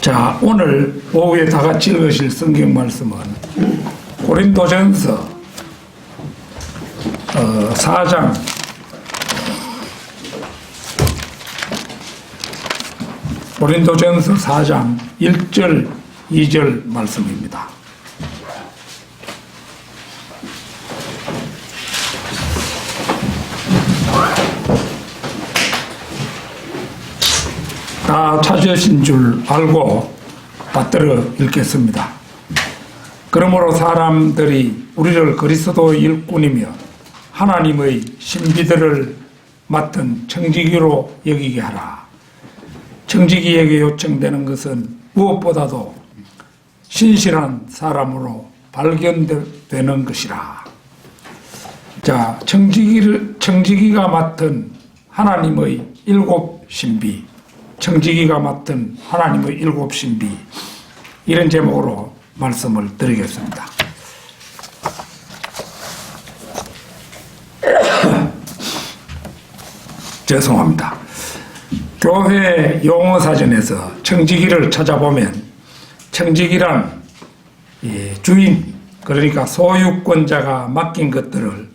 자, 오늘 오후에 다 같이 읽으실 성경 말씀은 고린도전서 4장 1절 2절 말씀입니다. 다 찾으신 줄 알고 받들어 읽겠습니다. 그러므로 사람들이 우리를 그리스도의 일꾼이며 하나님의 신비들을 맡은 청지기로 여기게 하라. 청지기에게 요청되는 것은 무엇보다도 신실한 사람으로 발견되는 것이라. 자, 청지기가 맡은 하나님의 일곱 신비, 청지기가 맡은 하나님의 일곱 신비, 이런 제목으로 말씀을 드리겠습니다. 죄송합니다. 교회 용어사전에서 청지기를 찾아보면 청지기란 주인, 그러니까 소유권자가 맡긴 것들을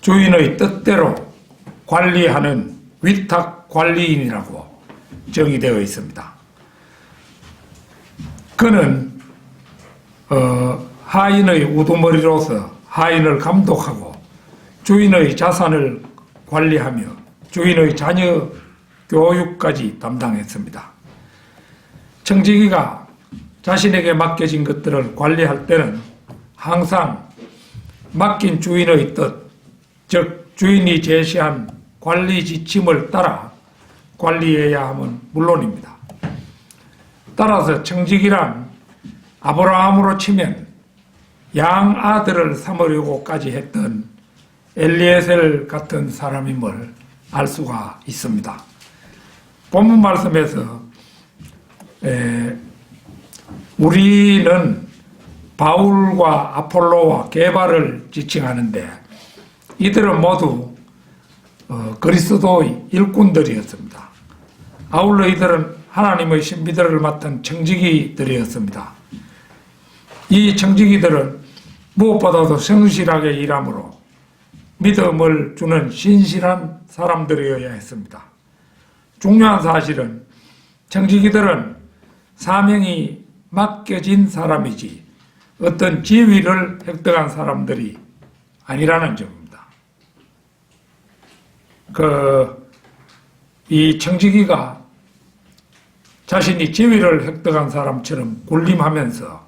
주인의 뜻대로 관리하는 위탁 관리인이라고 정의되어 있습니다. 그는 하인의 우두머리로서 하인을 감독하고 주인의 자산을 관리하며 주인의 자녀 교육까지 담당했습니다. 청지기가 자신에게 맡겨진 것들을 관리할 때는 항상 맡긴 주인의 뜻, 즉 주인이 제시한 관리 지침을 따라 관리해야 함은 물론입니다. 따라서 청지기란 아브라함으로 치면 양아들을 삼으려고까지 했던 엘리에셀 같은 사람임을 알 수가 있습니다. 본문 말씀에서 우리는 바울과 아폴로와 게바를 지칭하는데 이들은 모두 그리스도의 일꾼들이었습니다. 아울러 이들은 하나님의 신비들을 맡은 청지기들이었습니다. 이 청지기들은 무엇보다도 성실하게 일함으로 믿음을 주는 신실한 사람들이어야 했습니다. 중요한 사실은 청지기들은 사명이 맡겨진 사람이지 어떤 지위를 획득한 사람들이 아니라는 점입니다. 이 청지기가 자신이 지위를 획득한 사람처럼 군림하면서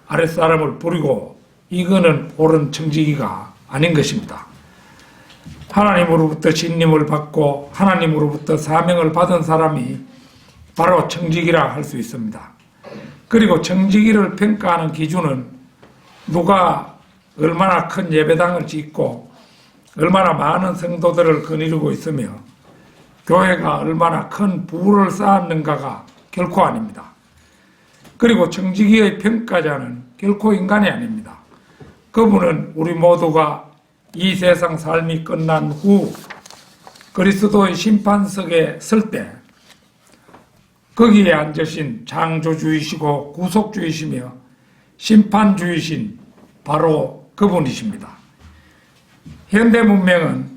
아랫사람을 부리고 이거는 옳은 청지기가 아닌 것입니다. 하나님으로부터 신임을 받고 하나님으로부터 사명을 받은 사람이 바로 청지기라 할 수 있습니다. 그리고 청지기를 평가하는 기준은 누가 얼마나 큰 예배당을 짓고 얼마나 많은 성도들을 거느리고 있으며 교회가 얼마나 큰 부를 쌓았는가가 결코 아닙니다. 그리고 청지기의 평가자는 결코 인간이 아닙니다. 그분은 우리 모두가 이 세상 삶이 끝난 후 그리스도의 심판석에 설 때 거기에 앉으신 창조주이시고 구속주이시며 심판주이신 바로 그분이십니다. 현대 문명은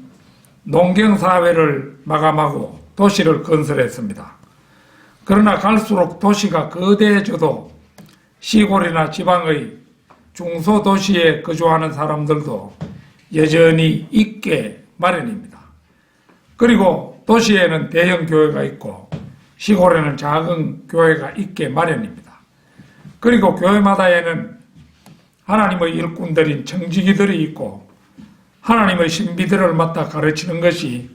농경사회를 마감하고 도시를 건설했습니다. 그러나 갈수록 도시가 거대해져도 시골이나 지방의 중소도시에 거주하는 사람들도 여전히 있게 마련입니다. 그리고 도시에는 대형 교회가 있고 시골에는 작은 교회가 있게 마련입니다. 그리고 교회마다에는 하나님의 일꾼들인 청지기들이 있고 하나님의 신비들을 맡아 가르치는 것이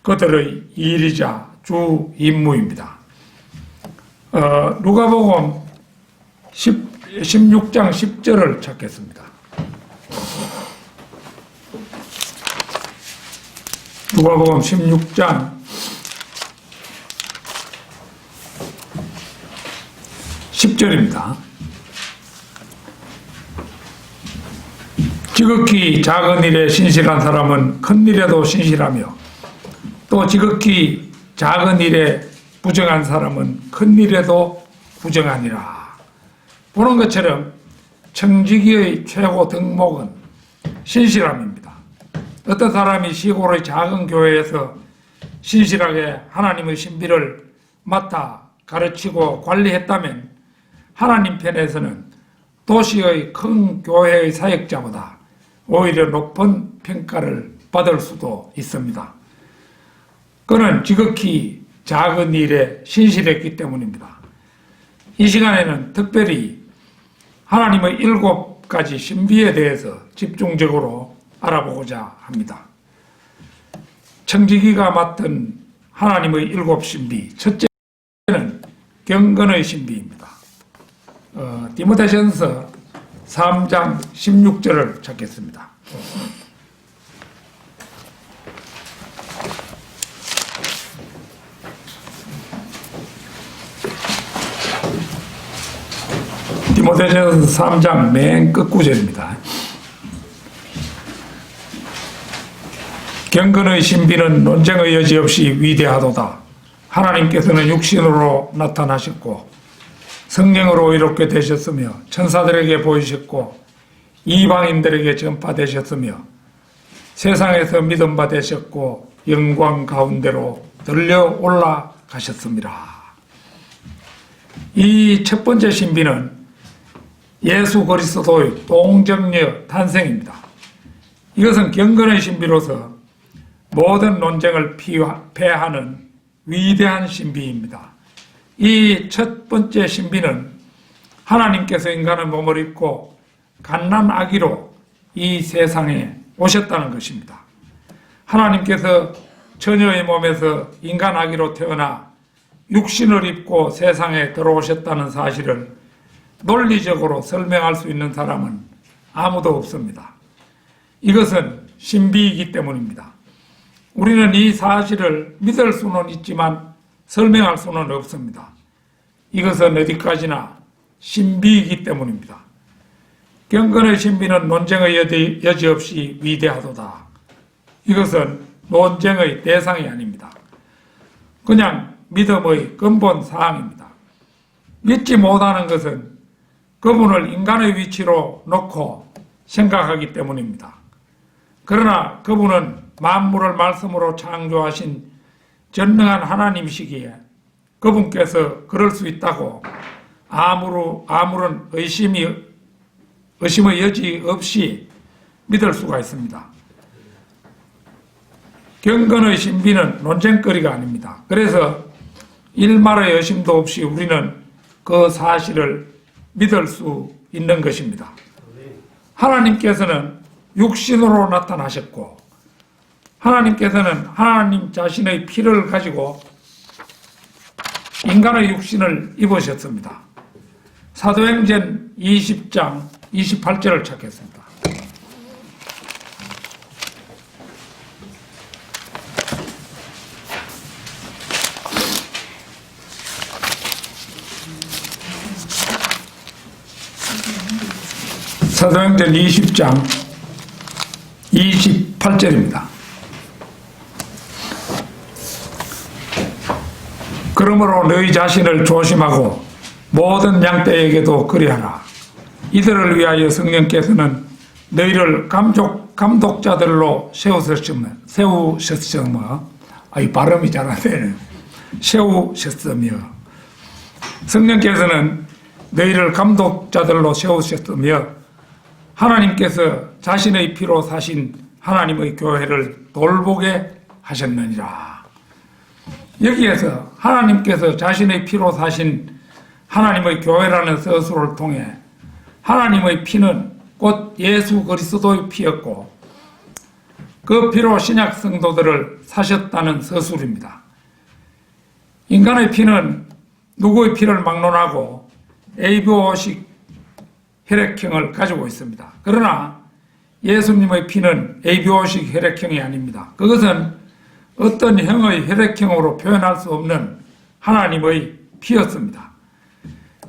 그들의 일이자 주 임무입니다. 누가복음 16장 10절을 찾겠습니다. 누가복음 16장 10절입니다. 지극히 작은 일에 신실한 사람은 큰 일에도 신실하며 또 지극히 작은 일에 부정한 사람은 큰 일에도 부정하니라. 보는 것처럼 청지기의 최고 덕목은 신실함입니다. 어떤 사람이 시골의 작은 교회에서 신실하게 하나님의 신비를 맡아 가르치고 관리했다면 하나님 편에서는 도시의 큰 교회의 사역자보다 오히려 높은 평가를 받을 수도 있습니다. 그는 지극히 작은 일에 신실했기 때문입니다. 이 시간에는 특별히 하나님의 7가지 신비에 대해서 집중적으로 알아보고자 합니다. 청지기가 맡은 하나님의 7신비, 첫째는 경건의 신비입니다. 디모데전서 3장 16절을 찾겠습니다. 디모데전서 3장 맨 끝구절입니다. 경건의 신비는 논쟁의 여지 없이 위대하도다. 하나님께서는 육신으로 나타나셨고 성령으로 이롭게 되셨으며 천사들에게 보이셨고 이방인들에게 전파되셨으며 세상에서 믿음 받으셨고 영광 가운데로 들려 올라가셨습니다. 이 첫 번째 신비는 예수 그리스도의 동정녀 탄생입니다. 이것은 경건의 신비로서 모든 논쟁을 패하는 위대한 신비입니다. 이 첫 번째 신비는 하나님께서 인간의 몸을 입고 갓난 아기로 이 세상에 오셨다는 것입니다. 하나님께서 처녀의 몸에서 인간 아기로 태어나 육신을 입고 세상에 들어오셨다는 사실을 논리적으로 설명할 수 있는 사람은 아무도 없습니다. 이것은 신비이기 때문입니다. 우리는 이 사실을 믿을 수는 있지만 설명할 수는 없습니다. 이것은 어디까지나 신비이기 때문입니다. 경건의 신비는 논쟁의 여지 없이 위대하도다. 이것은 논쟁의 대상이 아닙니다. 그냥 믿음의 근본 사항입니다. 믿지 못하는 것은 그분을 인간의 위치로 놓고 생각하기 때문입니다. 그러나 그분은 만물을 말씀으로 창조하신 전능한 하나님이시기에 그분께서 그럴 수 있다고 아무런 의심의 여지 없이 믿을 수가 있습니다. 경건의 신비는 논쟁거리가 아닙니다. 그래서 일말의 의심도 없이 우리는 그 사실을 믿을 수 있는 것입니다. 하나님께서는 육신으로 나타나셨고 하나님께서는 하나님 자신의 피를 가지고 인간의 육신을 입으셨습니다. 사도행전 20장 28절을 찾겠습니다. 사도행전 20장 28절입니다. 그러므로 너희 자신을 조심하고 모든 양떼에게도 그리하라. 이들을 위하여 성령께서는 너희를 감독자들로 세우셨으며 이 발음이 잘 안 되네. 세우셨으며 성령께서는 너희를 감독자들로 세우셨으며 하나님께서 자신의 피로 사신 하나님의 교회를 돌보게 하셨느니라. 여기에서 하나님께서 자신의 피로 사신 하나님의 교회라는 서술을 통해 하나님의 피는 곧 예수 그리스도의 피였고 그 피로 신약 성도들을 사셨다는 서술입니다. 인간의 피는 누구의 피를 막론하고 ABO식 혈액형을 가지고 있습니다. 그러나 예수님의 피는 ABO식 혈액형이 아닙니다. 그것은 어떤 형의 혈액형으로 표현할 수 없는 하나님의 피였습니다.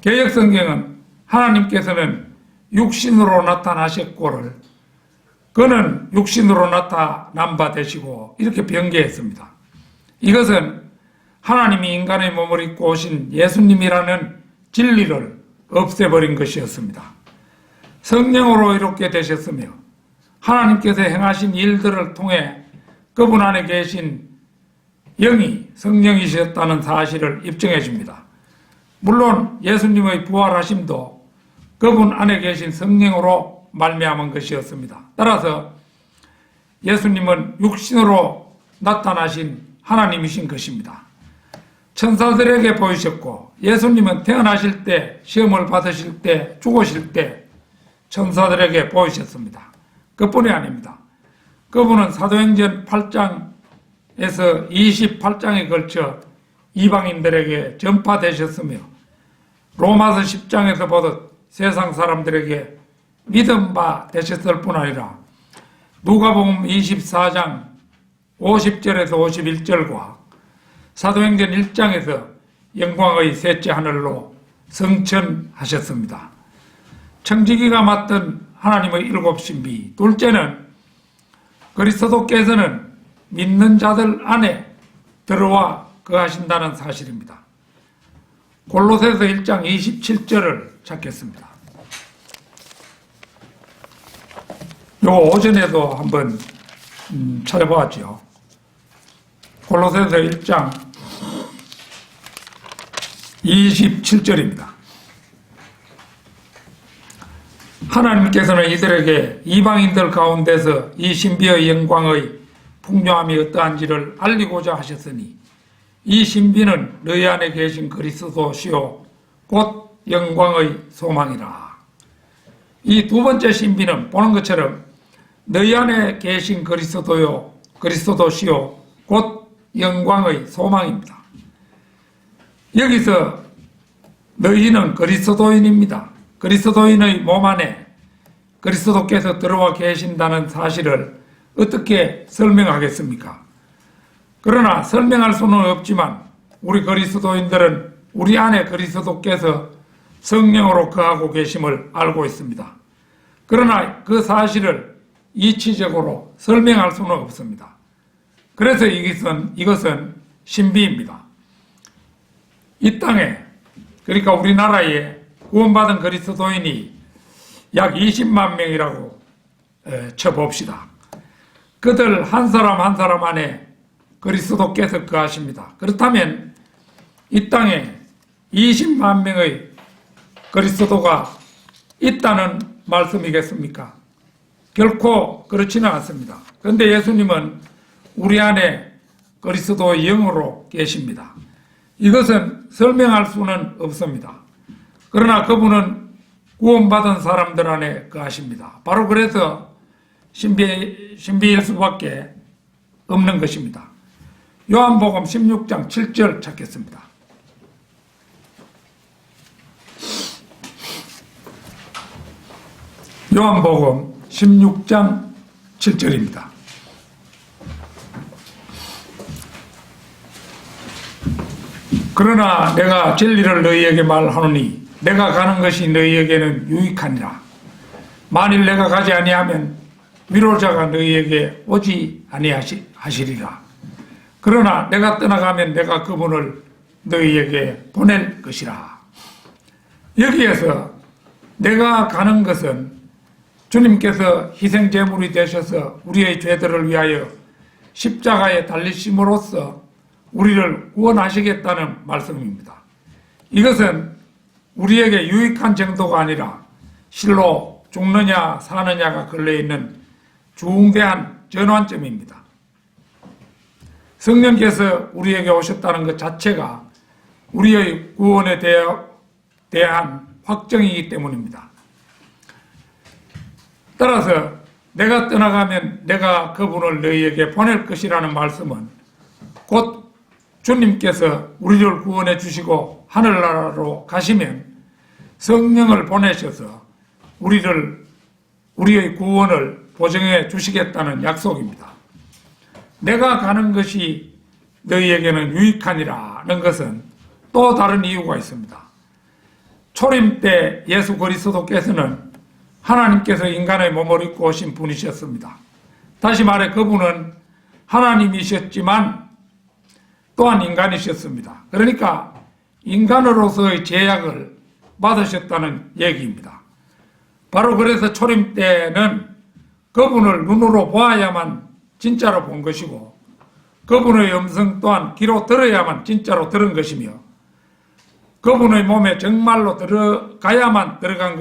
개역성경은 하나님께서는 육신으로 나타나셨고를 그는 육신으로 나타난 바 되시고 이렇게 변개했습니다. 이것은 하나님이 인간의 몸을 입고 오신 예수님이라는 진리를 없애버린 것이었습니다. 성령으로 이렇게 되셨으며 하나님께서 행하신 일들을 통해 그분 안에 계신 영이 성령이셨다는 사실을 입증해 줍니다. 물론 예수님의 부활하심도 그분 안에 계신 성령으로 말미암은 것이었습니다. 따라서 예수님은 육신으로 나타나신 하나님이신 것입니다. 천사들에게 보이셨고 예수님은 태어나실 때, 시험을 받으실 때, 죽으실 때 천사들에게 보이셨습니다. 그뿐이 아닙니다. 그분은 사도행전 8장에서 28장에 걸쳐 이방인들에게 전파되셨으며 로마서 10장에서 보듯 세상 사람들에게 믿음 바 되셨을 뿐 아니라 누가복음 24장 50절에서 51절과 사도행전 1장에서 영광의 셋째 하늘로 승천하셨습니다. 청지기가 맡은 하나님의 일곱 신비, 둘째는 그리스도께서는 믿는 자들 안에 들어와 거하신다는 사실입니다. 골로새서 1장 27절을 찾겠습니다. 요 오전에도 한번 찾아보았죠. 골로새서 1장 27절입니다. 하나님께서는 이들에게 이방인들 가운데서 이 신비의 영광의 풍요함이 어떠한지를 알리고자 하셨으니 이 신비는 너희 안에 계신 그리스도시요 곧 영광의 소망이라. 이 두 번째 신비는 보는 것처럼 너희 안에 계신 그리스도시요 곧 영광의 소망입니다. 여기서 너희는 그리스도인입니다. 그리스도인의 몸 안에 그리스도께서 들어와 계신다는 사실을 어떻게 설명하겠습니까? 그러나 설명할 수는 없지만 우리 그리스도인들은 우리 안에 그리스도께서 성령으로 거하고 계심을 알고 있습니다. 그러나 그 사실을 이치적으로 설명할 수는 없습니다. 그래서 이것은 신비입니다. 이 땅에, 그러니까 우리나라에 구원받은 그리스도인이 약 20만 명이라고 쳐봅시다. 그들 한 사람 한 사람 안에 그리스도께서 거하십니다. 그렇다면 이 땅에 20만 명의 그리스도가 있다는 말씀이겠습니까? 결코 그렇지는 않습니다. 그런데 예수님은 우리 안에 그리스도의 영으로 계십니다. 이것은 설명할 수는 없습니다. 그러나 그분은 구원받은 사람들 안에 거하십니다. 바로 그래서 신비일 수밖에 없는 것입니다. 요한복음 16장 7절 찾겠습니다. 요한복음 16장 7절입니다. 그러나 내가 진리를 너희에게 말하노니 내가 가는 것이 너희에게는 유익하니라. 만일 내가 가지 아니하면 위로자가 너희에게 오지 아니하시리라. 그러나 내가 떠나가면 내가 그분을 너희에게 보낼 것이라. 여기에서 내가 가는 것은 주님께서 희생제물이 되셔서 우리의 죄들을 위하여 십자가에 달리심으로써 우리를 구원하시겠다는 말씀입니다. 이것은 우리에게 유익한 정도가 아니라 실로 죽느냐 사느냐가 걸려있는 중대한 전환점입니다. 성령께서 우리에게 오셨다는 것 자체가 우리의 구원에 대한 확정이기 때문입니다. 따라서 내가 떠나가면 내가 그분을 너희에게 보낼 것이라는 말씀은 곧 주님께서 우리를 구원해 주시고 하늘나라로 가시면 성령을 보내셔서 우리의 구원을 보증해 주시겠다는 약속입니다. 내가 가는 것이 너희에게는 유익하니라는 것은 또 다른 이유가 있습니다. 초림 때 예수 그리스도께서는 하나님께서 인간의 몸을 입고 오신 분이셨습니다. 다시 말해 그분은 하나님이셨지만 또한 인간이셨습니다. 그러니까 인간으로서의 제약을 받으셨다는 얘기입니다. 바로 그래서 초림 때는 그분을 눈으로 보아야만 진짜로 본 것이고 그분의 음성 또한 귀로 들어야만 진짜로 들은 것이며 그분의 몸에 정말로 들어가야만 들어간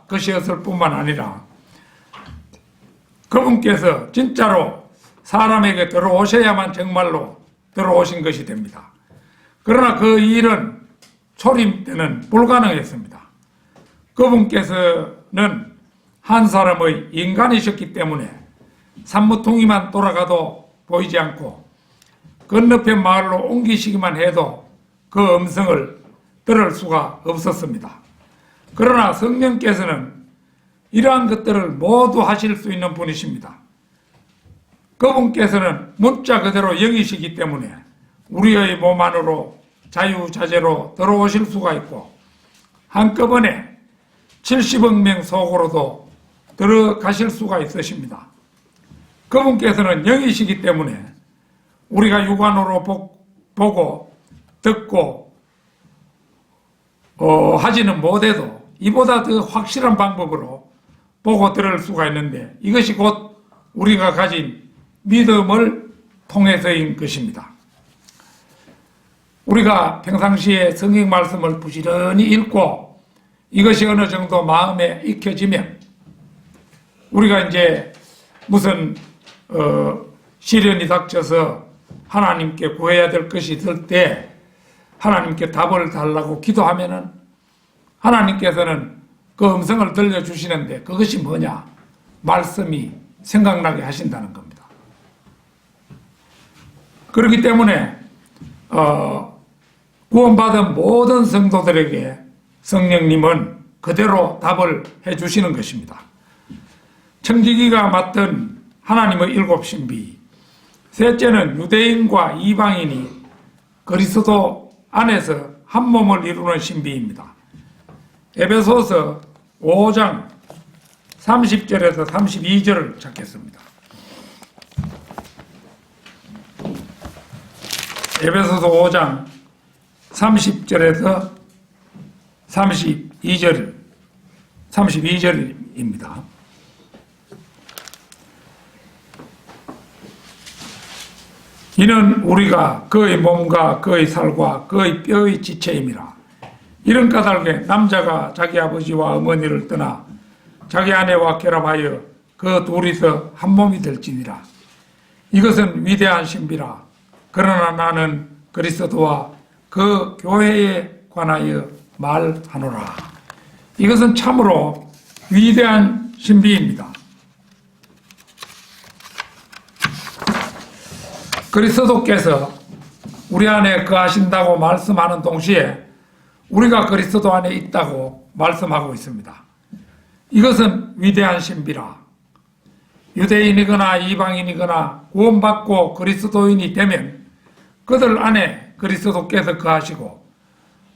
것이었을 뿐만 아니라 그분께서 진짜로 사람에게 들어오셔야만 정말로 들어오신 것이 됩니다. 그러나 그 일은 초림 때는 불가능했습니다. 그분께서는 한 사람의 인간이셨기 때문에 산무통이만 돌아가도 보이지 않고 건너편 마을로 옮기시기만 해도 그 음성을 들을 수가 없었습니다. 그러나 성령께서는 이러한 것들을 모두 하실 수 있는 분이십니다. 그분께서는 문자 그대로 영이시기 때문에 우리의 몸 안으로 자유자재로 들어오실 수가 있고 한꺼번에 70억 명 속으로도 들어가실 수가 있으십니다. 그분께서는 영이시기 때문에 우리가 육안으로 보고 듣고 하지는 못해도 이보다 더 확실한 방법으로 보고 들을 수가 있는데 이것이 곧 우리가 가진 믿음을 통해서인 것입니다. 우리가 평상시에 성경 말씀을 부지런히 읽고 이것이 어느 정도 마음에 익혀지면 우리가 이제 무슨 시련이 닥쳐서 하나님께 구해야 될 것이 있을 때 하나님께 답을 달라고 기도하면은 하나님께서는 그 음성을 들려주시는데 그것이 뭐냐? 말씀이 생각나게 하신다는 겁니다. 그렇기 때문에 구원받은 모든 성도들에게 성령님은 그대로 답을 해주시는 것입니다. 청지기가 맡은 하나님의 일곱 신비, 셋째는 유대인과 이방인이 그리스도 안에서 한 몸을 이루는 신비입니다. 에베소서 5장 30절에서 32절을 찾겠습니다. 에베소서 5장 30절에서 32절입니다. 이는 우리가 그의 몸과 그의 살과 그의 뼈의 지체임이라. 이런 까닭에 남자가 자기 아버지와 어머니를 떠나 자기 아내와 결합하여 그 둘이서 한 몸이 될지니라. 이것은 위대한 신비라. 그러나 나는 그리스도와 그 교회에 관하여 말하노라. 이것은 참으로 위대한 신비입니다. 그리스도께서 우리 안에 거하신다고 말씀하는 동시에 우리가 그리스도 안에 있다고 말씀하고 있습니다. 이것은 위대한 신비라. 유대인이거나 이방인이거나 구원받고 그리스도인이 되면 그들 안에 그리스도께서 거하시고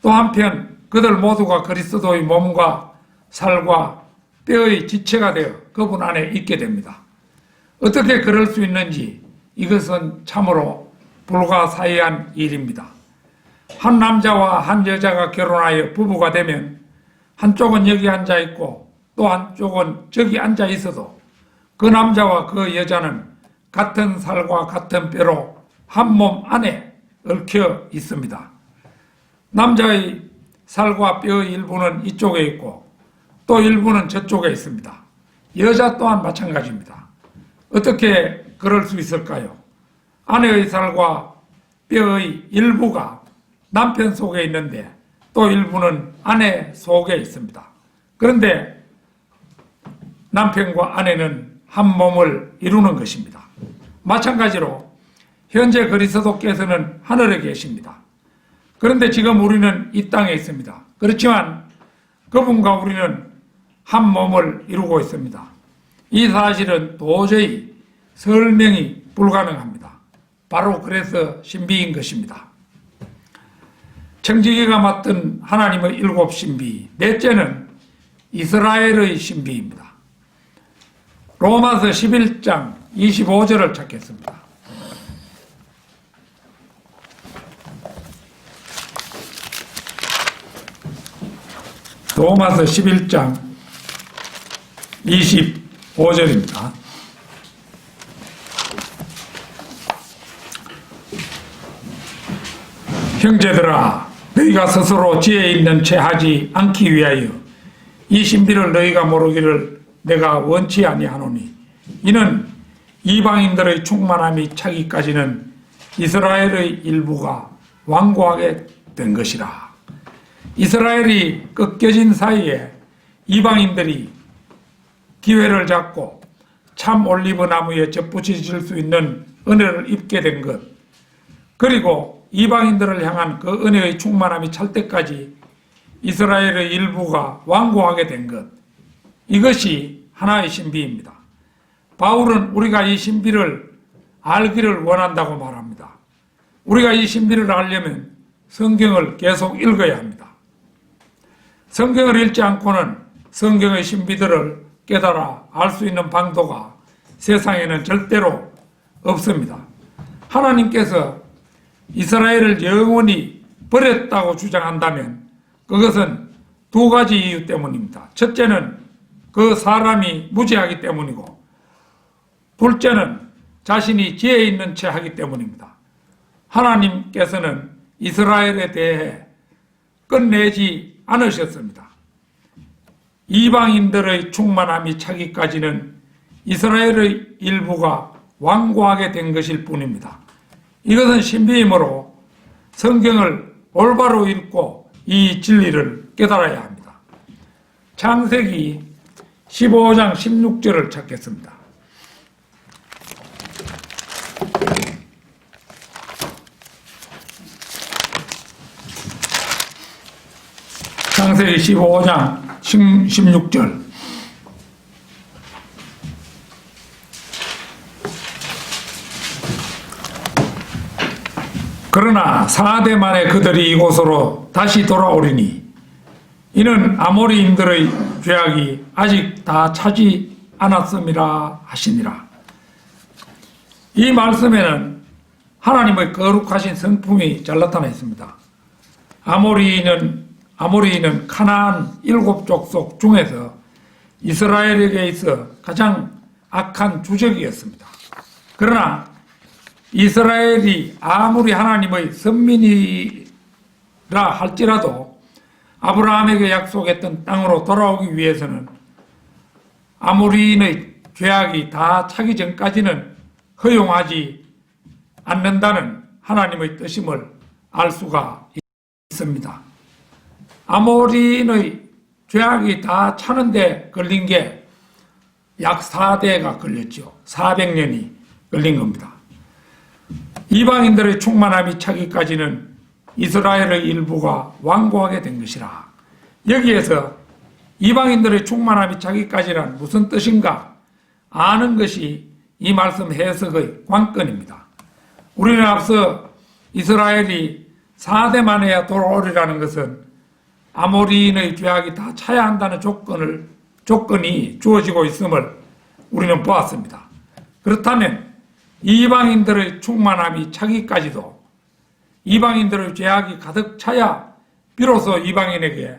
또 한편 그들 모두가 그리스도의 몸과 살과 뼈의 지체가 되어 그분 안에 있게 됩니다. 어떻게 그럴 수 있는지 이것은 참으로 불가사의한 일입니다. 한 남자와 한 여자가 결혼하여 부부가 되면 한쪽은 여기 앉아 있고 또 한쪽은 저기 앉아 있어도 그 남자와 그 여자는 같은 살과 같은 뼈로 한 몸 안에 얽혀 있습니다. 남자의 살과 뼈의 일부는 이쪽에 있고 또 일부는 저쪽에 있습니다. 여자 또한 마찬가지입니다. 어떻게 그럴 수 있을까요? 아내의 살과 뼈의 일부가 남편 속에 있는데 또 일부는 아내 속에 있습니다. 그런데 남편과 아내는 한 몸을 이루는 것입니다. 마찬가지로 현재 그리스도께서는 하늘에 계십니다. 그런데 지금 우리는 이 땅에 있습니다. 그렇지만 그분과 우리는 한 몸을 이루고 있습니다. 이 사실은 도저히 설명이 불가능합니다. 바로 그래서 신비인 것입니다. 청지기가 맡은 하나님의 일곱 신비, 넷째는 이스라엘의 신비입니다. 로마서 11장 25절을 찾겠습니다. 로마서 11장 25절입니다. 형제들아, 너희가 스스로 지혜 있는 채 하지 않기 위하여 이 신비를 너희가 모르기를 내가 원치 아니하노니, 이는 이방인들의 충만함이 차기까지는 이스라엘의 일부가 완고하게 된 것이라. 이스라엘이 꺾여진 사이에 이방인들이 기회를 잡고 참 올리브 나무에 접붙여질 수 있는 은혜를 입게 된 것, 그리고 이방인들을 향한 그 은혜의 충만함이 찰 때까지 이스라엘의 일부가 완고하게 된 것, 이것이 하나의 신비입니다. 바울은 우리가 이 신비를 알기를 원한다고 말합니다. 우리가 이 신비를 알려면 성경을 계속 읽어야 합니다. 성경을 읽지 않고는 성경의 신비들을 깨달아 알 수 있는 방도가 세상에는 절대로 없습니다. 하나님께서 이스라엘을 영원히 버렸다고 주장한다면 그것은 두 가지 이유 때문입니다. 첫째는 그 사람이 무지하기 때문이고, 둘째는 자신이 지혜 있는 채 하기 때문입니다. 하나님께서는 이스라엘에 대해 끝내지 않으셨습니다. 이방인들의 충만함이 차기까지는 이스라엘의 일부가 완고하게 된 것일 뿐입니다. 이것은 신비이므로 성경을 올바로 읽고 이 진리를 깨달아야 합니다. 창세기 15장 16절을 찾겠습니다. 창세기 15장 16절. 그러나 4대 만에 그들이 이곳으로 다시 돌아오리니 이는 아모리인들의 죄악이 아직 다 차지 않았음이라 하시니라. 이 말씀에는 하나님의 거룩하신 성품이 잘 나타나 있습니다. 아모리인은 카나안 7족속 중에서 이스라엘에게 있어 가장 악한 주적이었습니다. 그러나 이스라엘이 아무리 하나님의 선민이라 할지라도 아브라함에게 약속했던 땅으로 돌아오기 위해서는 아모리인의 죄악이 다 차기 전까지는 허용하지 않는다는 하나님의 뜻임을 알 수가 있습니다. 아모리인의 죄악이 다 차는데 걸린 게 약 4대가 걸렸죠. 400년이 걸린 겁니다. 이방인들의 충만함이 차기까지는 이스라엘의 일부가 완고하게 된 것이라. 여기에서 이방인들의 충만함이 차기까지란 무슨 뜻인가 아는 것이 이 말씀 해석의 관건입니다. 우리는 앞서 이스라엘이 4대 만에야 돌아오리라는 것은 아모리인의 죄악이 다 차야 한다는 조건이 주어지고 있음을 우리는 보았습니다. 그렇다면 이방인들의 충만함이 차기까지도 이방인들의 죄악이 가득 차야 비로소 이방인에게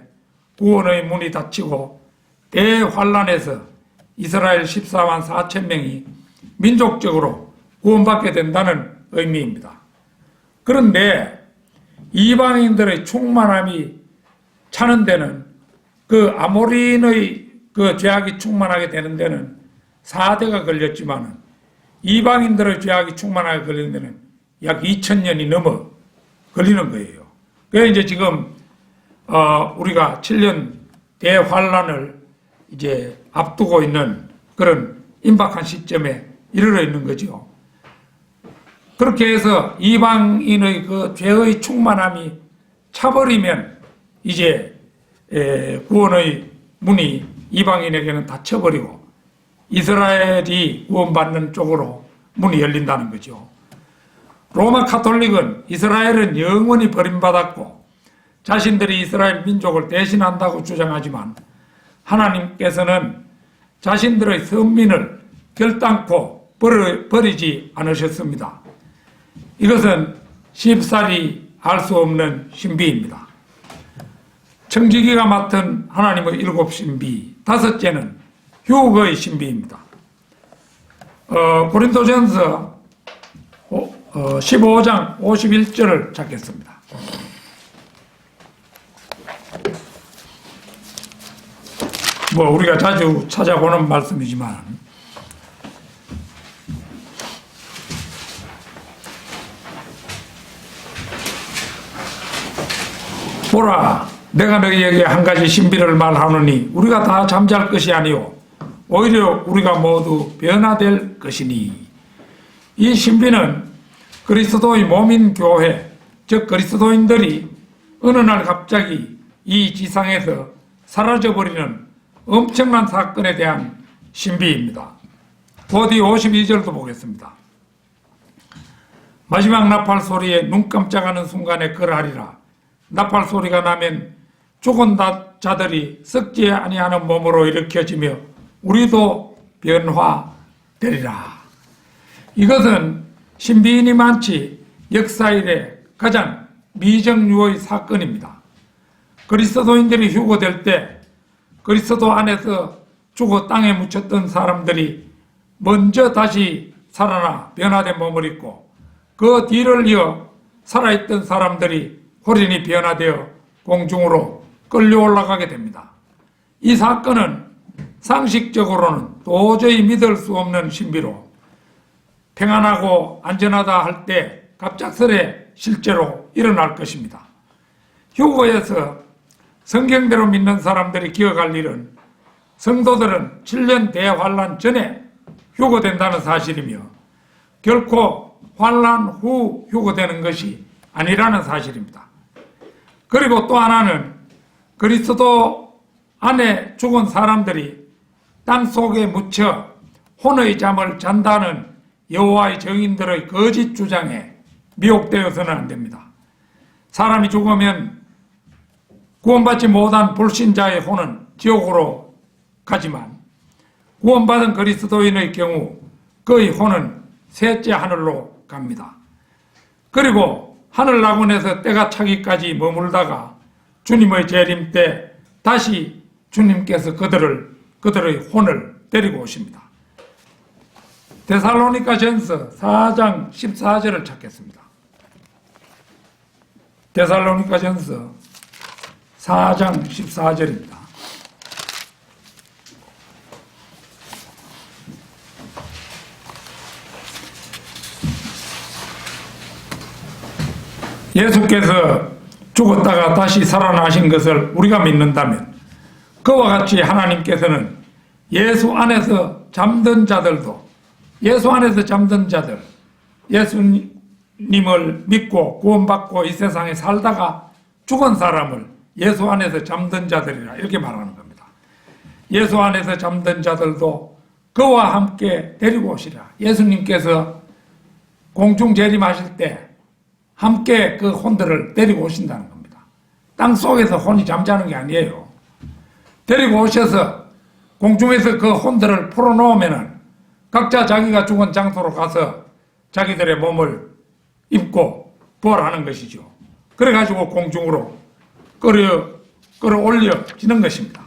구원의 문이 닫히고 대환란에서 이스라엘 14만 4천 명이 민족적으로 구원받게 된다는 의미입니다. 그런데 이방인들의 충만함이 차는 데는 그 아모리인의 그 죄악이 충만하게 되는 데는 4대가 걸렸지만은 이방인들의 죄악이 충만하게 걸리는 데는 약 2000년이 넘어 걸리는 거예요. 그래서 이제 지금 우리가 7년 대환란을 이제 앞두고 있는 그런 임박한 시점에 이르러 있는 거죠. 그렇게 해서 이방인의 그 죄의 충만함이 차버리면 이제 구원의 문이 이방인에게는 닫혀버리고 이스라엘이 구원받는 쪽으로 문이 열린다는 거죠. 로마 카톨릭은 이스라엘은 영원히 버림받았고 자신들이 이스라엘 민족을 대신한다고 주장하지만 하나님께서는 자신들의 선민을 결단코 버리지 않으셨습니다. 이것은 쉽사리 알 수 없는 신비입니다. 청지기가 맡은 하나님의 일곱 신비, 다섯째는 휴거의 신비입니다. 고린도전서 15장 51절을 찾겠습니다. 우리가 자주 찾아보는 말씀이지만 보라, 내가 너희에게 한 가지 신비를 말하노니 우리가 다 잠잘 것이 아니요 오히려 우리가 모두 변화될 것이니. 이 신비는 그리스도의 몸인 교회, 즉 그리스도인들이 어느 날 갑자기 이 지상에서 사라져버리는 엄청난 사건에 대한 신비입니다. 곧이 52절도 보겠습니다. 마지막 나팔 소리에 눈 깜짝하는 순간에 그러하리라. 나팔 소리가 나면 죽은 자들이 썩지 아니하는 몸으로 일으켜지며 우리도 변화되리라. 이것은 신비인이 많지 역사 이래 가장 미정유의 사건입니다. 그리스도인들이 휴거될 때 그리스도 안에서 죽어 땅에 묻혔던 사람들이 먼저 다시 살아나 변화된 몸을 입고 그 뒤를 이어 살아있던 사람들이 호련히 변화되어 공중으로 끌려 올라가게 됩니다. 이 사건은 상식적으로는 도저히 믿을 수 없는 신비로 평안하고 안전하다 할 때 갑작스레 실제로 일어날 것입니다. 휴거에서 성경대로 믿는 사람들이 기억할 일은 성도들은 7년 대환란 전에 휴거된다는 사실이며 결코 환란 후 휴거되는 것이 아니라는 사실입니다. 그리고 또 하나는 그리스도 안에 죽은 사람들이 땅 속에 묻혀 혼의 잠을 잔다는 여호와의 증인들의 거짓 주장에 미혹되어서는 안 됩니다. 사람이 죽으면 구원받지 못한 불신자의 혼은 지옥으로 가지만 구원받은 그리스도인의 경우 그의 혼은 셋째 하늘로 갑니다. 그리고 하늘낙원에서 때가 차기까지 머물다가 주님의 재림 때 다시 주님께서 그들의 혼을 데리고 오십니다. 데살로니가전서 4장 14절을 찾겠습니다. 데살로니가전서 4장 14절입니다. 예수께서 죽었다가 다시 살아나신 것을 우리가 믿는다면 그와 같이 하나님께서는 예수 안에서 잠든 자들, 예수님을 믿고 구원받고 이 세상에 살다가 죽은 사람을 예수 안에서 잠든 자들이라 이렇게 말하는 겁니다. 예수 안에서 잠든 자들도 그와 함께 데리고 오시라. 예수님께서 공중 재림하실 때 함께 그 혼들을 데리고 오신다는 겁니다. 땅 속에서 혼이 잠자는 게 아니에요. 데리고 오셔서 공중에서 그 혼들을 풀어놓으면은 각자 자기가 죽은 장소로 가서 자기들의 몸을 입고 부활하는 것이죠. 그래가지고 공중으로 끌어올려지는 것입니다.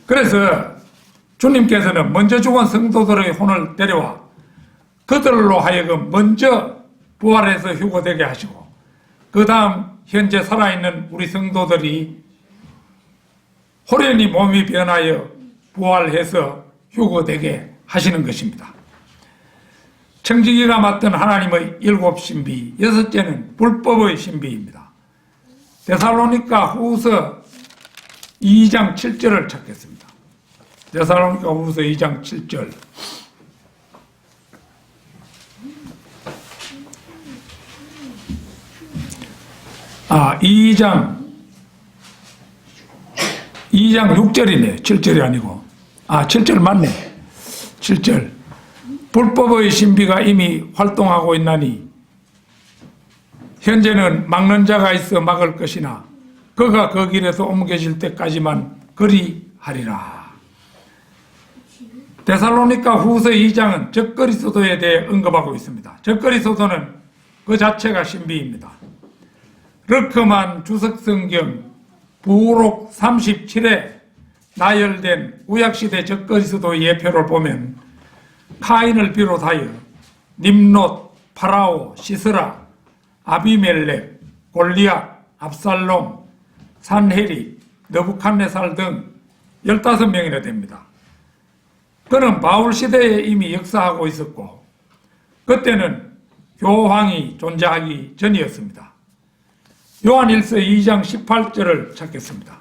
그래서 주님께서는 먼저 죽은 성도들의 혼을 데려와 그들로 하여금 먼저 부활해서 휴거되게 하시고 그 다음 현재 살아있는 우리 성도들이 호련히 몸이 변하여 부활해서 휴거되게 하시는 것입니다. 청지기가 맡은 하나님의 일곱 신비, 여섯째는 불법의 신비입니다. 데살로니가 후서 2장 7절을 찾겠습니다. 데살로니가 후서 2장 7절. 아, 2장 6절이네. 7절이 아니고. 아, 7절 맞네. 7절. 불법의 신비가 이미 활동하고 있나니 현재는 막는 자가 있어 막을 것이나 그가 그 길에서 옮겨질 때까지만 그리하리라. 데살로니가 후서 2장은 적그리스도에 대해 언급하고 있습니다. 적그리스도는 그 자체가 신비입니다. 르크만 주석성경 부록 37에 나열된 구약시대 적그리스도 예표를 보면 카인을 비롯하여 님롯, 파라오, 시스라, 아비멜렉, 골리앗, 압살롬, 산헤립, 느부갓네살 등 15명이나 됩니다. 그는 바울 시대에 이미 역사하고 있었고 그때는 교황이 존재하기 전이었습니다. 요한일서 2장 18절을 찾겠습니다.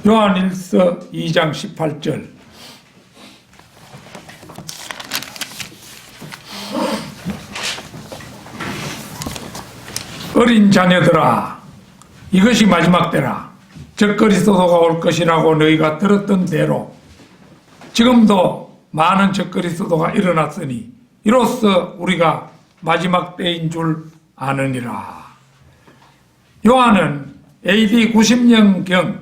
요한일서 2장 18절. 어린 자녀들아, 이것이 마지막 때라. 적그리스도가 올 것이라고 너희가 들었던 대로 지금도 많은 적그리스도가 일어났으니 이로써 우리가 마지막 때인 줄 아느니라. 요한은 AD 90년경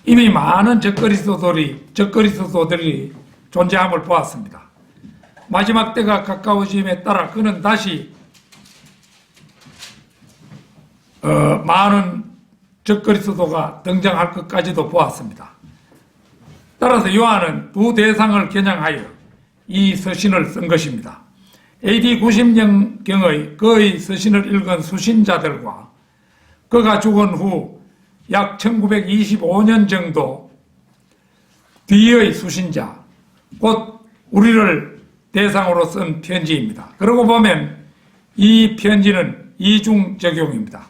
이미 많은 적그리스도들이 존재함을 보았습니다. 마지막 때가 가까워짐에 따라 그는 다시 많은 적그리스도가 등장할 것까지도 보았습니다. 따라서 요한은 두 대상을 겨냥하여 이 서신을 쓴 것입니다. AD 90년경의 그의 서신을 읽은 수신자들과 그가 죽은 후 약 1925년 정도 뒤의 수신자, 곧 우리를 대상으로 쓴 편지입니다. 그러고 보면 이 편지는 이중적용입니다.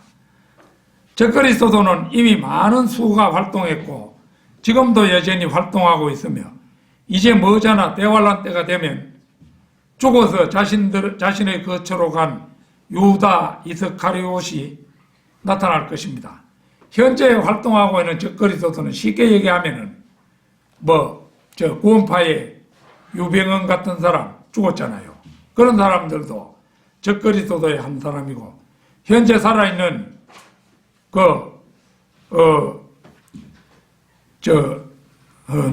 적그리스도는 이미 많은 수가 활동했고 지금도 여전히 활동하고 있으며 이제 머지않아 대환란 때가 되면 죽어서 자신의 거처로 간 유다 이스카리옷이 나타날 것입니다. 현재 활동하고 있는 적그리스도는 쉽게 얘기하면은 구원파의 유병헌 같은 사람 죽었잖아요. 그런 사람들도 적그리스도의 한 사람이고 현재 살아있는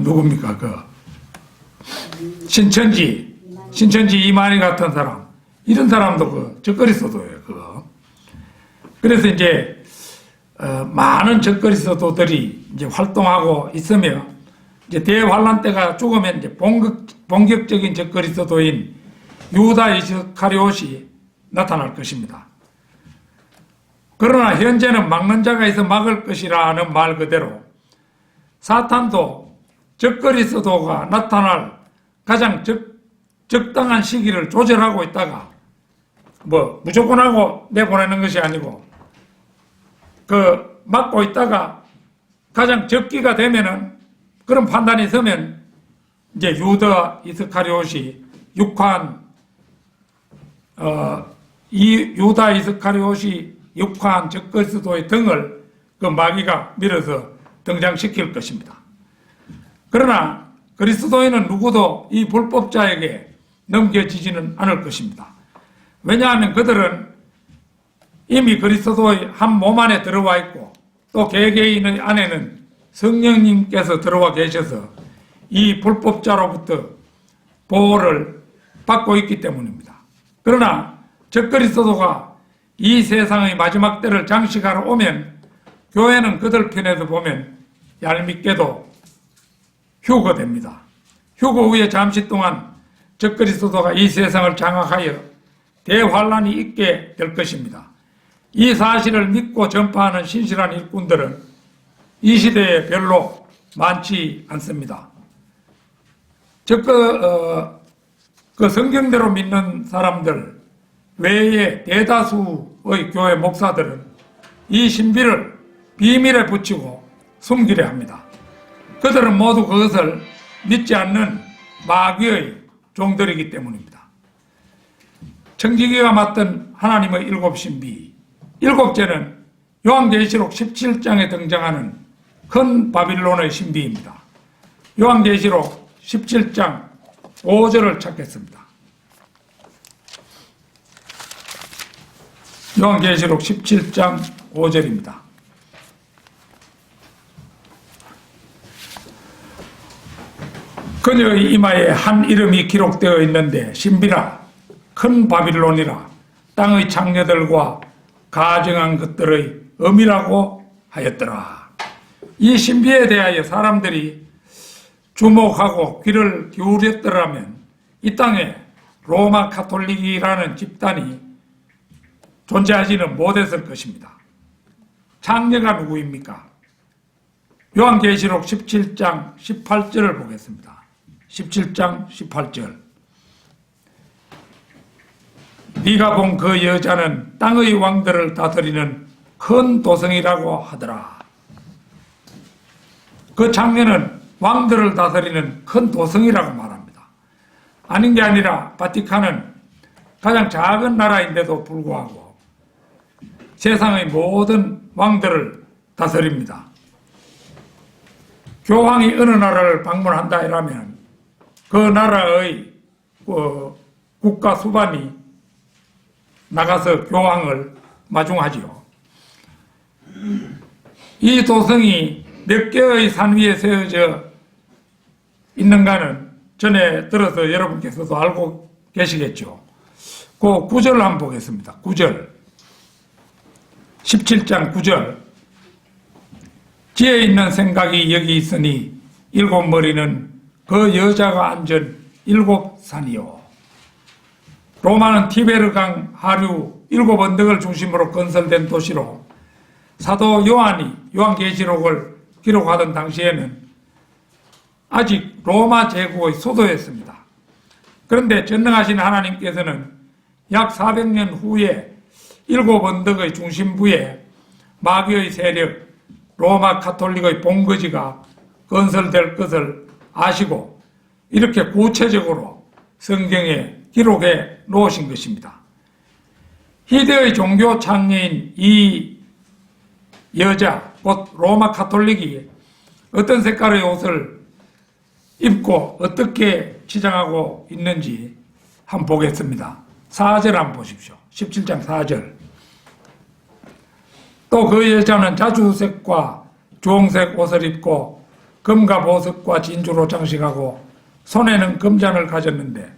누굽니까? 신천지 이만희 같은 사람, 이런 사람도 적그리스도예요, 그거. 그래서 이제, 많은 적그리스도들이 이제 활동하고 있으며, 이제 대환란 때가 죽으면 이제 본격적인 적그리스도인 유다 이스카리옷이 나타날 것입니다. 그러나 현재는 막는 자가 있어 막을 것이라는 말 그대로 사탄도 적그리스도가 나타날 가장 적당한 시기를 조절하고 있다가 무조건 하고 내보내는 것이 아니고 막고 있다가 가장 적기가 되면은 그런 판단이 서면 이제 유다 이스카리옷이 유다 이스카리옷이 육한 적그리스도의 등을 마귀가 밀어서 등장시킬 것입니다. 그러나 그리스도인은 누구도 이 불법자에게 넘겨지지는 않을 것입니다. 왜냐하면 그들은 이미 그리스도의 한 몸 안에 들어와 있고 또 개개인의 안에는 성령님께서 들어와 계셔서 이 불법자로부터 보호를 받고 있기 때문입니다. 그러나 적그리스도가 이 세상의 마지막 때를 장식하러 오면 교회는 그들 편에서 보면 얄밉게도 휴거됩니다. 휴거 후에 잠시 동안 적그리스도가 이 세상을 장악하여 대환란이 있게 될 것입니다. 이 사실을 믿고 전파하는 신실한 일꾼들은 이 시대에 별로 많지 않습니다. 그 성경대로 믿는 사람들 외에 대다수의 교회 목사들은 이 신비를 비밀에 붙이고 숨기려 합니다. 그들은 모두 그것을 믿지 않는 마귀의 종들이기 때문입니다. 청지기가 맡은 하나님의 일곱 신비, 일곱째는 요한계시록 17장에 등장하는 큰 바빌론의 신비입니다. 요한계시록 17장 5절을 찾겠습니다. 요한계시록 17장 5절입니다. 그녀의 이마에 한 이름이 기록되어 있는데 신비라 큰 바빌론이라 땅의 창녀들과 가증한 것들의 의미라고 하였더라. 이 신비에 대하여 사람들이 주목하고 귀를 기울였더라면 이 땅에 로마 가톨릭이라는 집단이 존재하지는 못했을 것입니다. 창녀가 누구입니까? 요한계시록 17장 18절을 보겠습니다. 17장 18절. 네가 본 그 여자는 땅의 왕들을 다스리는 큰 도성이라고 하더라. 그 창녀는 왕들을 다스리는 큰 도성이라고 말합니다. 아닌 게 아니라 바티칸은 가장 작은 나라인데도 불구하고 세상의 모든 왕들을 다스립니다. 교황이 어느 나라를 방문한다 이라면 그 나라의 국가 수반이 나가서 교황을 마중하지요. 이 도성이 몇 개의 산 위에 세워져 있는가는 전에 들어서 여러분께서도 알고 계시겠죠. 그 9절 한번 보겠습니다. 9절. 17장 9절. 지혜 있는 생각이 여기 있으니 일곱 머리는 그 여자가 앉은 일곱 산이요. 로마는 티베르강 하류 일곱 언덕을 중심으로 건설된 도시로 사도 요한이 요한계시록을 기록하던 당시에는 아직 로마 제국의 수도였습니다. 그런데 전능하신 하나님께서는 약 400년 후에 일곱 언덕의 중심부에 마귀의 세력 로마 가톨릭의 본거지가 건설될 것을 아시고 이렇게 구체적으로 성경에 기록해 놓으신 것입니다. 희대의 종교 창녀인 이 여자, 곧 로마 가톨릭이 어떤 색깔의 옷을 입고 어떻게 치장하고 있는지 한번 보겠습니다. 4절 한번 보십시오. 17장 4절. 또 그 여자는 자주색과 주홍색 옷을 입고 금과 보석과 진주로 장식하고 손에는 금잔을 가졌는데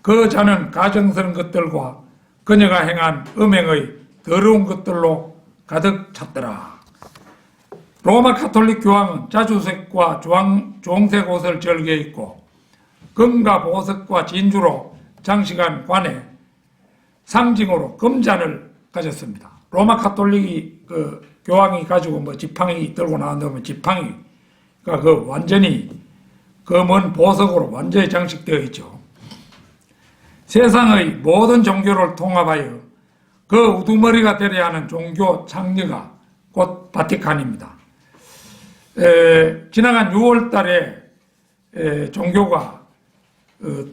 그 잔은 가증스러운 것들과 그녀가 행한 음행의 더러운 것들로 가득 찼더라. 로마 가톨릭 교황은 자주색과 주홍색 옷을 즐겨 입고 금과 보석과 진주로 장식한 관에 상징으로 금잔을 가졌습니다. 로마 가톨릭이 교황이 가지고 지팡이 들고 나온다면 지팡이가 완전히 검은 보석으로 완전히 장식되어 있죠. 세상의 모든 종교를 통합하여 그 우두머리가 되려 하는 종교 창녀가 곧 바티칸입니다. 지나간 6월 달에 종교가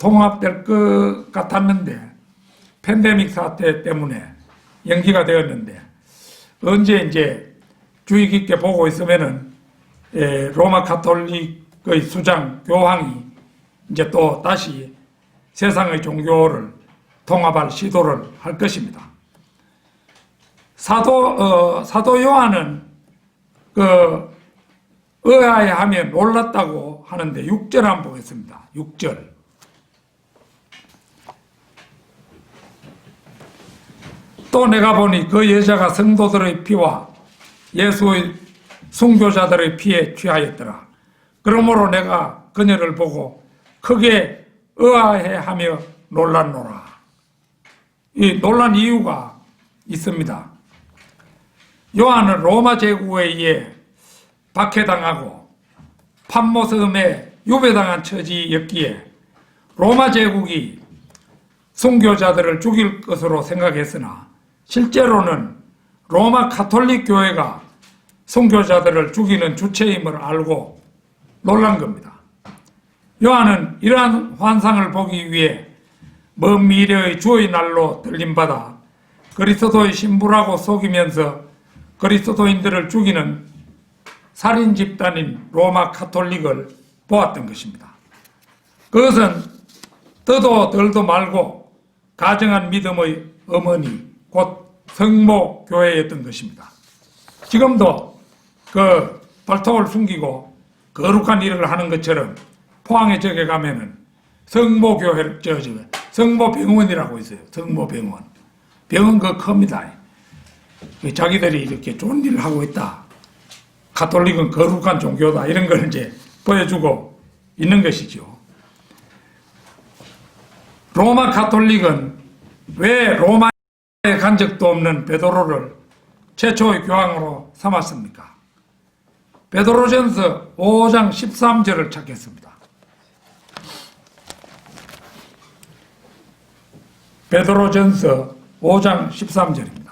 통합될 것 같았는데 팬데믹 사태 때문에 연기가 되었는데 언제 이제 주의 깊게 보고 있으면은 로마 가톨릭의 수장 교황이 이제 또 다시 세상의 종교를 통합할 시도를 할 것입니다. 사도 요한은 의아해하며 놀랐다고 하는데 6절 한번 보겠습니다. 6절. 또 내가 보니 그 여자가 성도들의 피와 예수의 순교자들의 피에 취하였더라. 그러므로 내가 그녀를 보고 크게 의아해하며 놀랐노라. 이 놀란 이유가 있습니다. 요한은 로마 제국에 의해 박해당하고 판모섬에 유배당한 처지였기에 로마 제국이 순교자들을 죽일 것으로 생각했으나 실제로는 로마 가톨릭 교회가 순교자들을 죽이는 주체임을 알고 놀란 겁니다. 요한은 이러한 환상을 보기 위해 먼 미래의 주의 날로 들림받아 그리스도의 신부라고 속이면서 그리스도인들을 죽이는 살인 집단인 로마 가톨릭을 보았던 것입니다. 그것은 더도 덜도 말고 가정한 믿음의 어머니 곧 성모교회였던 것입니다. 지금도 그 발톱을 숨기고 거룩한 일을 하는 것처럼 포항에 저기 가면은 성모교회, 성모병원이라고 있어요. 성모병원. 병은 큽니다. 자기들이 이렇게 좋은 일을 하고 있다. 가톨릭은 거룩한 종교다. 이런 걸 이제 보여주고 있는 것이죠. 로마 가톨릭은 왜 로마에 간 적도 없는 베드로를 최초의 교황으로 삼았습니까? 베드로전서 5장 13절을 찾겠습니다. 베드로전서 5장 13절입니다.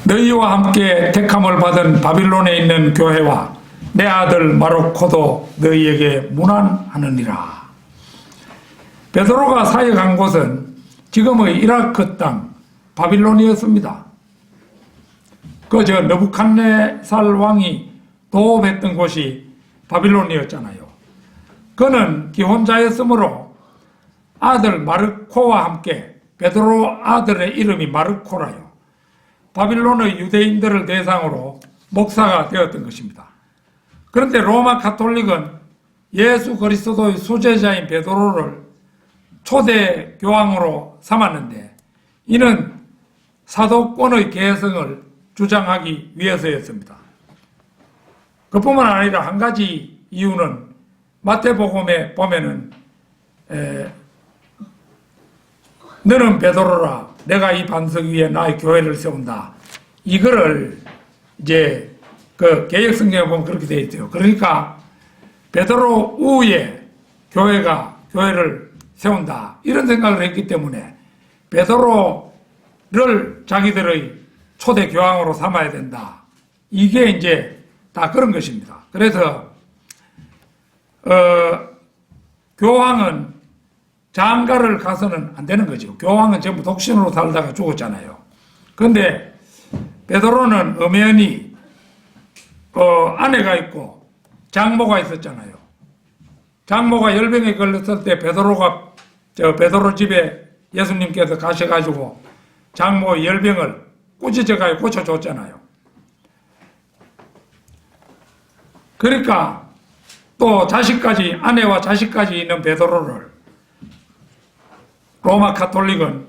너희와 함께 택함을 받은 바빌론에 있는 교회와 내 아들 마르코도 너희에게 문안하느니라. 베드로가 사역한 곳은 지금의 이라크 땅 바빌론이었습니다. 느부갓네살 왕이 도읍했던 곳이 바빌론이었잖아요. 그는 기혼자였으므로 아들 마르코와 함께, 베드로 아들의 이름이 마르코라요, 바빌론의 유대인들을 대상으로 목사가 되었던 것입니다. 그런데 로마 가톨릭은 예수 그리스도의 수제자인 베드로를 초대 교황으로 삼았는데, 이는 사도권의 계승을 주장하기 위해서였습니다. 그뿐만 아니라 한 가지 이유는 마태복음에 보면은 너는 베드로라, 내가 이 반석 위에 나의 교회를 세운다. 이거를 이제 그 개역성경에 보면 그렇게 되어 있죠. 그러니까 베드로 우에 교회를 세운다. 이런 생각을 했기 때문에 베드로를 자기들의 초대 교황으로 삼아야 된다. 이게 이제 다 그런 것입니다. 그래서 교황은 장가를 가서는 안 되는 거죠. 교황은 전부 독신으로 살다가 죽었잖아요. 그런데 베드로는 엄연히 아내가 있고 장모가 있었잖아요. 장모가 열병에 걸렸을 때 베드로 집에 예수님께서 가셔가지고 장모의 열병을 꾸짖어가지고 고쳐줬잖아요. 그러니까 또 아내와 자식까지 있는 베드로를 로마 가톨릭은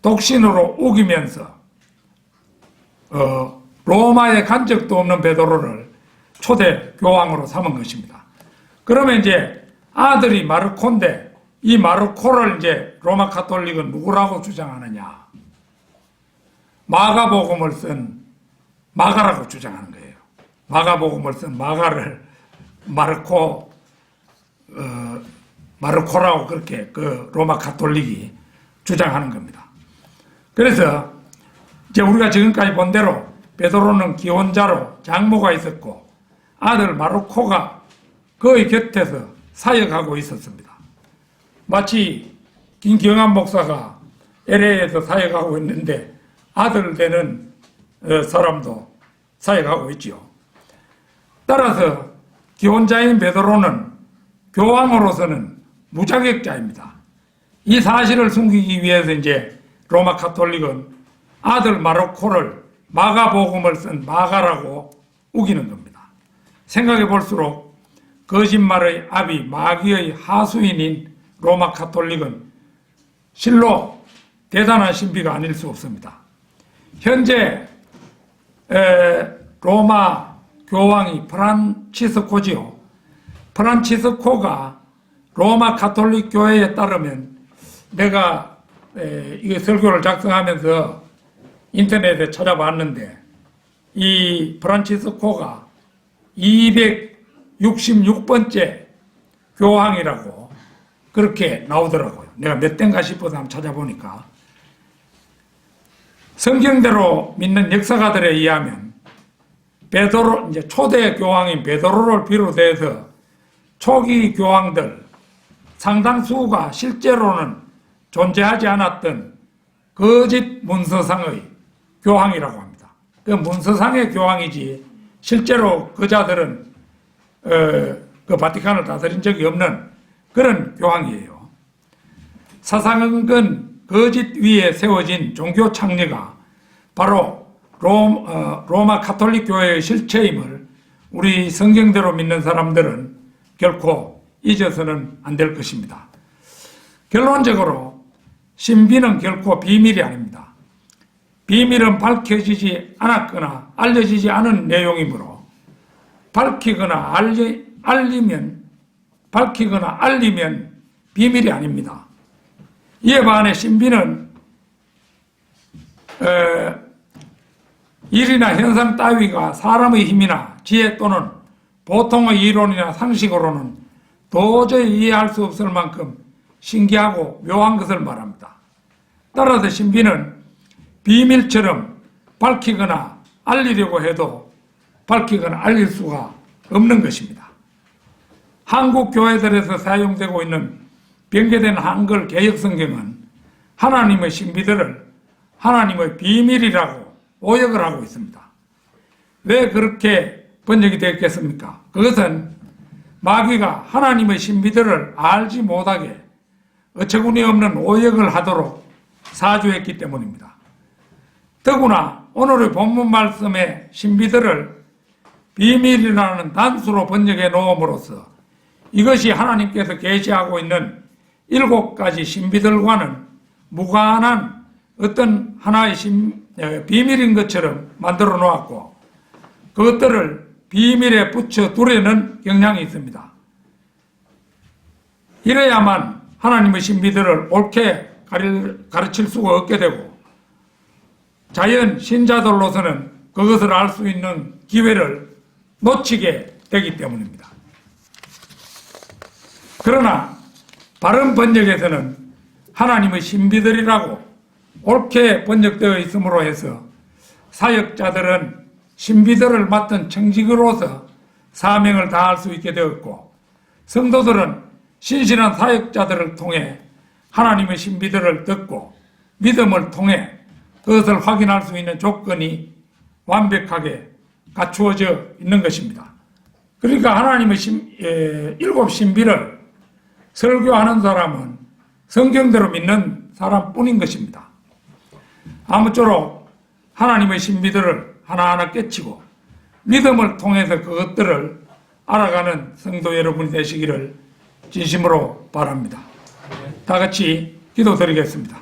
독신으로 우기면서 로마에 간 적도 없는 베드로를 초대 교황으로 삼은 것입니다. 그러면 이제 아들이 마르코인데, 이 마르코를 이제 로마 가톨릭은 누구라고 주장하느냐? 마가복음을 쓴 마가라고 주장하는 거예요. 마가복음을 쓴 마가를 마르코라고 그렇게 그 로마 가톨릭이 주장하는 겁니다. 그래서 이제 우리가 지금까지 본 대로 베드로는 기혼자로 장모가 있었고 아들 마르코가 그의 곁에서 사역하고 있었습니다. 마치 김경환 목사가 LA에서 사역하고 있는데 아들 되는 사람도 사역하고 있지요. 따라서 기혼자인 베드로는 교황으로서는 무자격자입니다. 이 사실을 숨기기 위해서 이제 로마 가톨릭은 아들 마르코를 마가복음을 쓴 마가라고 우기는 겁니다. 생각해 볼수록 거짓말의 아비 마귀의 하수인인 로마 가톨릭은 실로 대단한 신비가 아닐 수 없습니다. 현재 로마 교황이 프란치스코지요. 프란치스코가 로마 가톨릭 교회에 따르면, 내가 이게 설교를 작성하면서 인터넷에 찾아봤는데 이 프란치스코가 266번째 교황이라고 그렇게 나오더라고요. 내가 몇 대인가 싶어서 한번 찾아보니까 성경대로 믿는 역사가들에 의하면 베드로, 이제 초대 교황인 베드로를 비롯해서 초기 교황들 상당수가 실제로는 존재하지 않았던 거짓 문서상의 교황이라고 합니다. 그 문서상의 교황이지 실제로 그 자들은 그 바티칸을 다스린 적이 없는 그런 교황이에요. 사상은 거짓 위에 세워진 종교 창리가 바로 로마 가톨릭 교회의 실체임을 우리 성경대로 믿는 사람들은 결코 잊어서는 안 될 것입니다. 결론적으로 신비는 결코 비밀이 아닙니다. 비밀은 밝혀지지 않았거나 알려지지 않은 내용이므로 밝히거나 알리면 비밀이 아닙니다. 이에 반해 신비는 일이나 현상 따위가 사람의 힘이나 지혜 또는 보통의 이론이나 상식으로는 도저히 이해할 수 없을 만큼 신기하고 묘한 것을 말합니다. 따라서 신비는 비밀처럼 밝히거나 알리려고 해도 밝히거나 알릴 수가 없는 것입니다. 한국 교회들에서 사용되고 있는 변개된 한글 개역성경은 하나님의 신비들을 하나님의 비밀이라고 오역을 하고 있습니다. 왜 그렇게 번역이 되었겠습니까? 그것은 마귀가 하나님의 신비들을 알지 못하게 어처구니 없는 오역을 하도록 사주했기 때문입니다. 더구나 오늘의 본문 말씀의 신비들을 비밀이라는 단수로 번역해 놓음으로써 이것이 하나님께서 계시하고 있는 7가지 신비들과는 무관한 어떤 하나의 비밀인 것처럼 만들어 놓았고 그것들을 비밀에 붙여 두려는 경향이 있습니다. 이래야만 하나님의 신비들을 옳게 가르칠 수가 없게 되고 자연 신자들로서는 그것을 알 수 있는 기회를 놓치게 되기 때문입니다. 그러나 바른 번역에서는 하나님의 신비들이라고 옳게 번역되어 있으므로 해서 사역자들은 신비들을 맡은 청직으로서 사명을 다할 수 있게 되었고 성도들은 신실한 사역자들을 통해 하나님의 신비들을 듣고 믿음을 통해 그것을 확인할 수 있는 조건이 완벽하게 갖추어져 있는 것입니다. 그러니까 하나님의 7 신비를 설교하는 사람은 성경대로 믿는 사람뿐인 것입니다. 아무쪼록 하나님의 신비들을 하나하나 깨치고 믿음을 통해서 그것들을 알아가는 성도 여러분이 되시기를 진심으로 바랍니다. 다 같이 기도드리겠습니다.